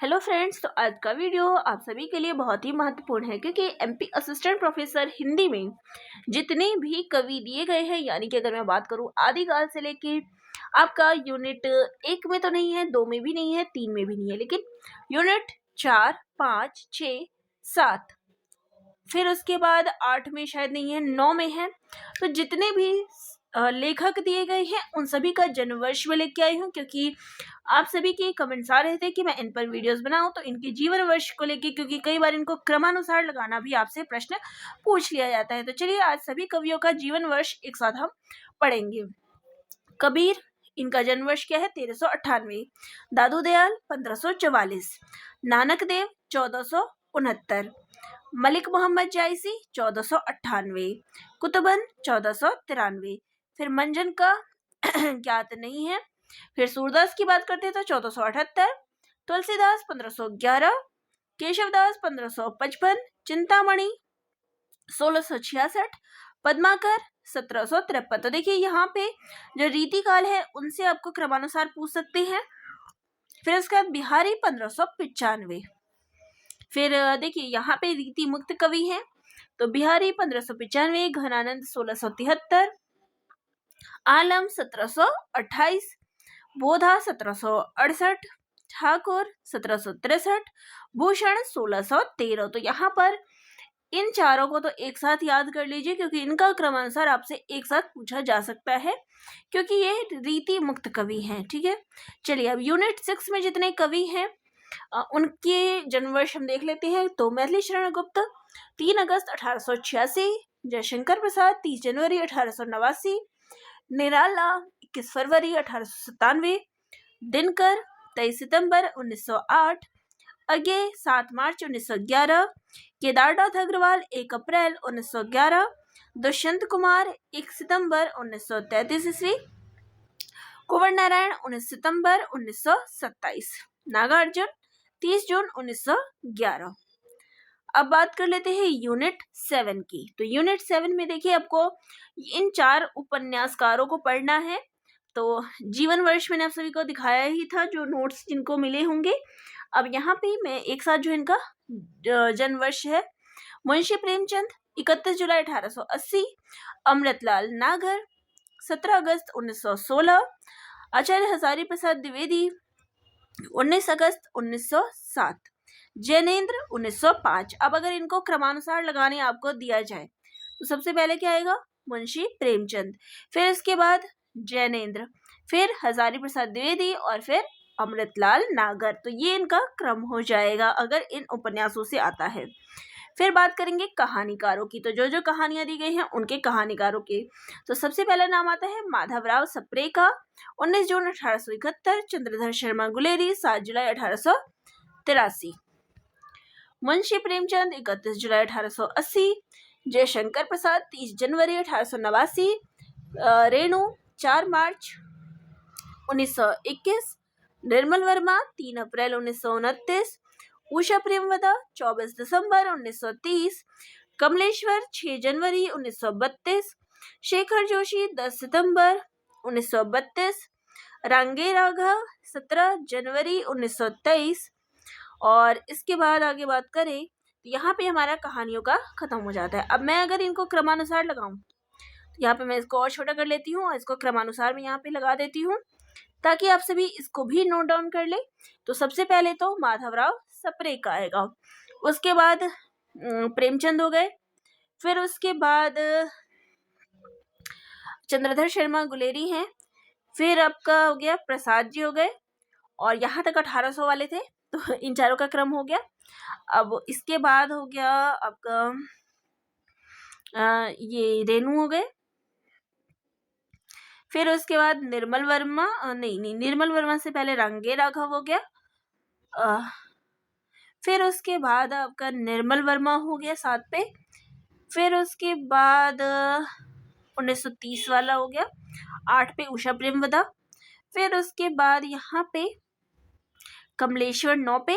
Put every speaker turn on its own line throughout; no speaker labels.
Hello friends, तो आज का वीडियो आप सभी के लिए बहुत ही महत्वपूर्ण है क्योंकि एमपी असिस्टेंट प्रोफेसर हिंदी में जितने भी कवि दिए गए हैं, यानी कि अगर मैं बात करूं आदिकाल से लेके आपका यूनिट 1 में तो नहीं है, 2 में भी नहीं है, 3 में भी नहीं है, लेकिन यूनिट 4, 5, 6, 7, फिर उसके बाद 8 में शायद नहीं है, 9 में है। तो जितने भी लेखक दिए गए हैं उन सभी का जन्म वर्ष में लेके आई हूँ, क्योंकि आप सभी के कमेंट्स आ रहे थे कि मैं इन पर वीडियोस बनाऊं, तो इनके जीवन वर्ष को लेके, क्योंकि कई बार इनको क्रमानुसार लगाना भी आपसे प्रश्न पूछ लिया जाता है। तो चलिए आज सभी कवियों का जीवन वर्ष एक साथ हम पढ़ेंगे। कबीर, इनका जन्म वर्ष क्या है? 1398। दादू दयाल 1544। नानक देव 1469। मलिक मोहम्मद जायसी 1498। कुतुबन 1493। फिर मंजन का ज्ञात नहीं है। फिर सूरदास की बात करते हैं तो 1478। तुलसीदास 1511। केशवदास 1555। चिंतामणि 1666। पद्माकर 1753। तो देखिए यहाँ पे जो रीति काल है उनसे आपको क्रमानुसार पूछ सकते हैं। फिर उसके बाद बिहारी 1595। फिर देखिए यहाँ पे रीति मुक्त कवि हैं, तो बिहारी 1595, घनानंद 1673, आलम 1728, बोधा 1768, ठाकुर 1763, भूषण 1613। तो यहाँ पर इन चारों को तो एक साथ याद कर लीजिए, क्योंकि इनका क्रमानुसार आपसे एक साथ पूछा जा सकता है, क्योंकि ये रीति मुक्त कवि हैं। ठीक है, चलिए अब यूनिट 6 में जितने कवि हैं उनके जन्म वर्ष हम देख लेते हैं। तो मैथिली शरण गुप्त 3 अगस्त 1886। जयशंकर प्रसाद 30 जनवरी 1889। निराला 21 फरवरी 1897। दिनकर 23 सितंबर 1908। अगे 7 मार्च 1911। केदारनाथ अग्रवाल 1 अप्रैल 1911। दुष्यंत कुमार 1 सितंबर 1933 ईस्वी। कुंवर नारायण 19 सितंबर 1927। नागार्जुन 30 जून 1911। अब बात कर लेते हैं यूनिट 7 की। तो यूनिट 7 में देखिए आपको इन 4 उपन्यासकारों को पढ़ना है। तो जीवन वर्ष मैंने आप सभी को दिखाया ही था, जो नोट्स जिनको मिले होंगे। अब यहाँ पे मैं एक साथ जो इनका जन्म वर्ष है। मुंशी प्रेमचंद 31 जुलाई 1880। अमृतलाल नागर 17 अगस्त 1916। आचार्य हजारी प्रसाद द्विवेदी 19 अगस्त 1907। जैनेन्द्र 1905। अब अगर इनको क्रमानुसार लगाने आपको दिया जाए तो सबसे पहले क्या आएगा? मुंशी प्रेमचंद, फिर इसके बाद जैनेन्द्र, फिर हजारी प्रसाद द्विवेदी और फिर अमृतलाल नागर। तो ये इनका क्रम हो जाएगा अगर इन उपन्यासों से आता है। फिर बात करेंगे कहानीकारों की। तो जो जो कहानियां दी गई हैं उनके कहानीकारों के, तो सबसे पहला नाम आता है माधवराव सप्रेका 19 जून 1871। चंद्रधर शर्मा गुलेरी 7 जुलाई 1883। मुंशी प्रेमचंद 31 जुलाई 1880। जयशंकर प्रसाद 30 जनवरी 1889। रेणु 4 मार्च 1921। निर्मल वर्मा 3 अप्रैल 1929। उषा प्रेमवदा 24 दिसंबर 1930। कमलेश्वर 6 जनवरी 1932। शेखर जोशी 10 सितंबर 1932। रांगे राघव 17 जनवरी 1923। और इसके बाद आगे बात करें तो यहाँ पे हमारा कहानियों का खत्म हो जाता है। अब मैं अगर इनको क्रमानुसार लगाऊं तो यहाँ पे मैं इसको और छोटा कर लेती हूँ और इसको क्रमानुसार में यहाँ पे लगा देती हूँ, ताकि आप सभी इसको भी नोट डाउन कर ले। तो सबसे पहले तो माधवराव सप्रेका आएगा, उसके बाद प्रेमचंद हो गए, फिर उसके बाद चंद्रधर शर्मा गुलेरी हैं, फिर आपका हो गया प्रसाद जी हो गए, और यहाँ तक 1800 वाले थे, तो इन चारों का क्रम हो गया। अब इसके बाद हो गया आपका ये रेणु हो गए, फिर उसके बाद निर्मल वर्मा, नहीं निर्मल वर्मा से पहले रंगे राघव हो गया, फिर उसके बाद आपका निर्मल वर्मा हो गया 7 पे, फिर उसके बाद 1930 वाला हो गया 8 पे उषा प्रेमवदा, फिर उसके बाद यहाँ पे कमलेश्वर 9 पे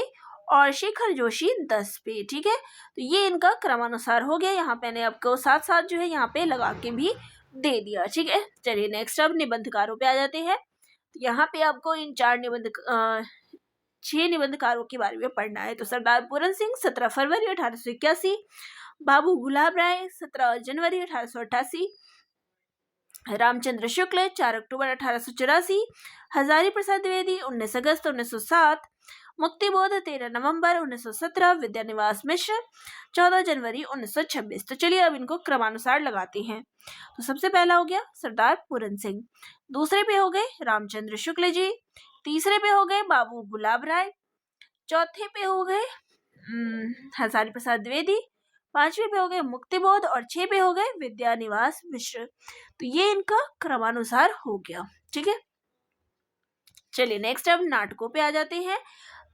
और शेखर जोशी 10 पे। ठीक है, तो ये इनका क्रमानुसार हो गया। यहाँ पे मैंने आपको साथ साथ जो है यहाँ पे लगा के भी दे दिया। ठीक है, चलिए नेक्स्ट अब निबंधकारों पे आ जाते हैं। यहाँ पे आपको इन 4 निबंध 6 निबंधकारों के बारे में पढ़ना है। तो सरदार पूरन सिंह 17 फरवरी 1881, बाबू गुलाब राय 17 जनवरी 1888, रामचंद्र शुक्ल 4 अक्टूबर 1884, हजारी प्रसाद द्विवेदी 19 अगस्त 1907, मुक्तिबोध 13 नवंबर 1917, विद्यानिवास मिश्र 14 जनवरी 1926। तो चलिए अब इनको क्रमानुसार लगाते हैं। तो सबसे पहला हो गया सरदार पूरन सिंह, दूसरे पे हो गए रामचंद्र शुक्ल जी, तीसरे पे हो गए बाबू गुलाब राय, चौथे पे हो गए हजारी प्रसाद द्विवेदी, पांचवे पे हो गए मुक्तिबोध और 6 पे हो गए विद्यानिवास मिश्र। तो ये इनका क्रमानुसार हो गया। ठीक है, चलिए नेक्स्ट अब नाटकों पे आ जाते हैं।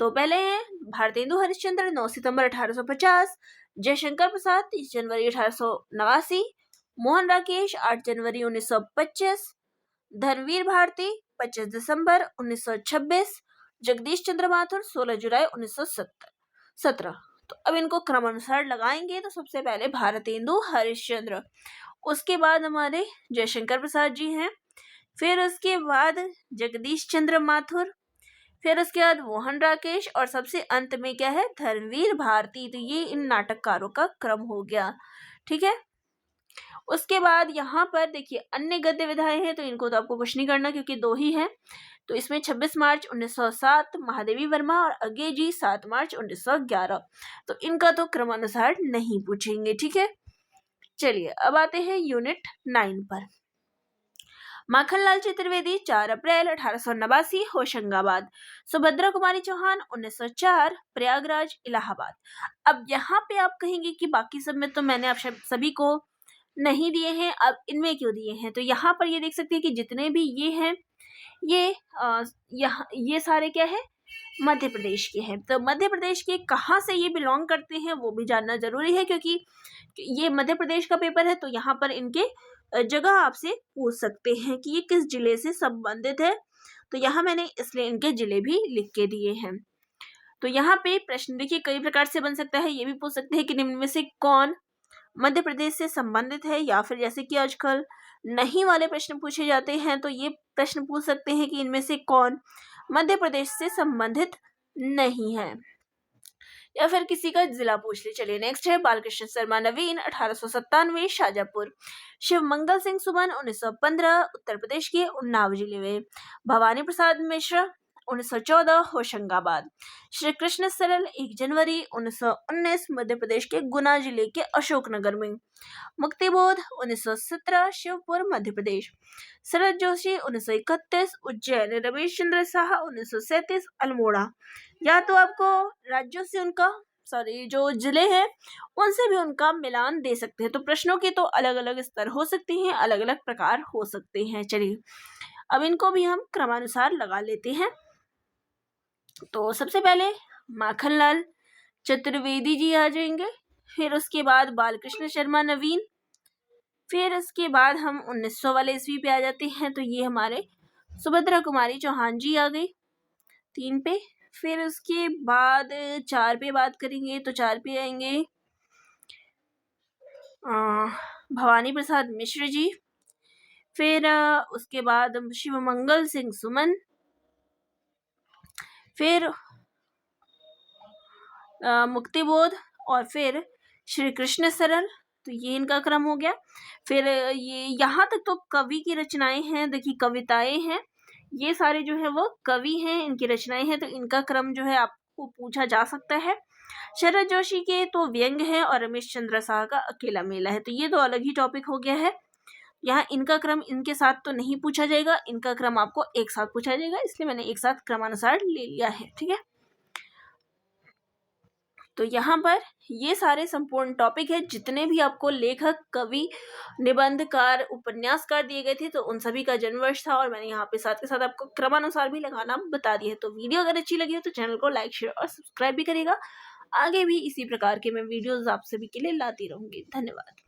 तो पहले हैं भारतेंदु हरिश्चंद्र 9 सितंबर 1850, जयशंकर प्रसाद 30 जनवरी 1889, मोहन राकेश 8 जनवरी 1925, धर्मवीर भारती 25 दिसंबर 1926, जगदीश चंद्र माथुर 16 जुलाई 1917। तो अब इनको क्रमानुसार लगाएंगे। तो सबसे पहले भारतेंदु हरिश्चंद्र, उसके बाद हमारे जयशंकर प्रसाद जी हैं, फिर उसके बाद जगदीश चंद्र माथुर, फिर उसके बाद मोहन राकेश और सबसे अंत में क्या है, धर्मवीर भारती। तो ये इन नाटककारों का क्रम हो गया। ठीक है, उसके बाद यहाँ पर देखिए अन्य गद्य विधाएं हैं, तो इनको तो आपको कुछ नहीं करना क्योंकि 2 ही हैं। तो इसमें 26 मार्च 1907 महादेवी वर्मा और अज्ञे जी 7 मार्च 1911। तो इनका तो क्रमानुसार नहीं पूछेंगे। ठीक है, चलिए अब आते हैं यूनिट 9 पर। माखनलाल चतुर्वेदी 4 अप्रैल 1889 होशंगाबाद, सुभद्रा कुमारी चौहान 1904 प्रयागराज इलाहाबाद। अब यहाँ पे आप कहेंगे कि बाकी सब में तो मैंने आप सभी को नहीं दिए हैं, अब इनमें क्यों दिए हैं। तो यहाँ पर ये देख सकते हैं कि जितने भी ये हैं ये सारे क्या है, मध्य प्रदेश के हैं। तो मध्य प्रदेश के कहाँ से ये बिलोंग करते हैं वो भी जानना जरूरी है, क्योंकि ये मध्य प्रदेश का पेपर है। तो यहाँ पर इनके जगह आपसे पूछ सकते हैं कि ये किस जिले से संबंधित है। तो यहाँ मैंने इसलिए इनके जिले भी लिख के दिए हैं। तो यहाँ पे प्रश्न देखिए कई प्रकार से बन सकता है। ये भी पूछ सकते हैं कि निम्न में से कौन मध्य प्रदेश से संबंधित है, या फिर जैसे कि आजकल नहीं वाले प्रश्न पूछे जाते हैं, तो ये प्रश्न पूछ सकते हैं कि इनमें से कौन मध्य प्रदेश से संबंधित नहीं है, या फिर किसी का जिला पूछ ले। चलिए नेक्स्ट है बालकृष्ण शर्मा नवीन 1897 शाजापुर, शिव मंगल सिंह सुमन 1915 उत्तर प्रदेश के उन्नाव जिले में, भवानी प्रसाद मिश्र 1914 होशंगाबाद, श्री कृष्ण सरल 1 जनवरी 1919 मध्य प्रदेश के गुना जिले के अशोकनगर में, मुक्तिबोध 1917 शिवपुर मध्य प्रदेश, शरद जोशी 1931 उज्जैन, रमेश चंद्र साहा 1937 अल्मोड़ा। या तो आपको राज्यों से उनका जो जिले हैं उनसे भी उनका मिलान दे सकते हैं। तो प्रश्नों के तो अलग अलग स्तर हो सकते हैं, अलग अलग प्रकार हो सकते हैं। चलिए अब इनको भी हम क्रमानुसार लगा लेते हैं। तो सबसे पहले माखनलाल चतुर्वेदी जी आ जाएंगे, फिर उसके बाद बालकृष्ण शर्मा नवीन, फिर उसके बाद हम 1900 वाले ईस्वी पे आ जाते हैं। तो ये हमारे सुभद्रा कुमारी चौहान जी आ गई 3 पे। फिर उसके बाद 4 पे बात करेंगे, तो 4 पे आएंगे भवानी प्रसाद मिश्र जी, फिर उसके बाद शिव मंगल सिंह सुमन, फिर मुक्तिबोध और फिर श्री कृष्ण सरल। तो ये इनका क्रम हो गया। फिर ये यहाँ तक तो कवि की रचनाएं हैं, देखिए कविताएं हैं, ये सारे जो है वो कवि हैं, इनकी रचनाएं हैं। तो इनका क्रम जो है आपको पूछा जा सकता है। शरद जोशी के तो व्यंग है और रमेश चंद्र शाह का अकेला मेला है। तो ये तो अलग ही टॉपिक हो गया है। यहाँ इनका क्रम इनके साथ तो नहीं पूछा जाएगा, इनका क्रम आपको एक साथ पूछा जाएगा, इसलिए मैंने एक साथ क्रमानुसार ले लिया है। ठीक है, तो यहाँ पर ये सारे संपूर्ण टॉपिक है, जितने भी आपको लेखक, कवि, निबंधकार, उपन्यासकार दिए गए थे, तो उन सभी का जन्म वर्ष था। और मैंने यहाँ पे साथ के साथ आपको क्रमानुसार भी लगाना बता दिया है। तो वीडियो अगर अच्छी लगी हो तो चैनल को लाइक, शेयर और सब्सक्राइब भी करिएगा। आगे भी इसी प्रकार के मैं वीडियोस आप सभी के लिए लाती रहूंगी। धन्यवाद।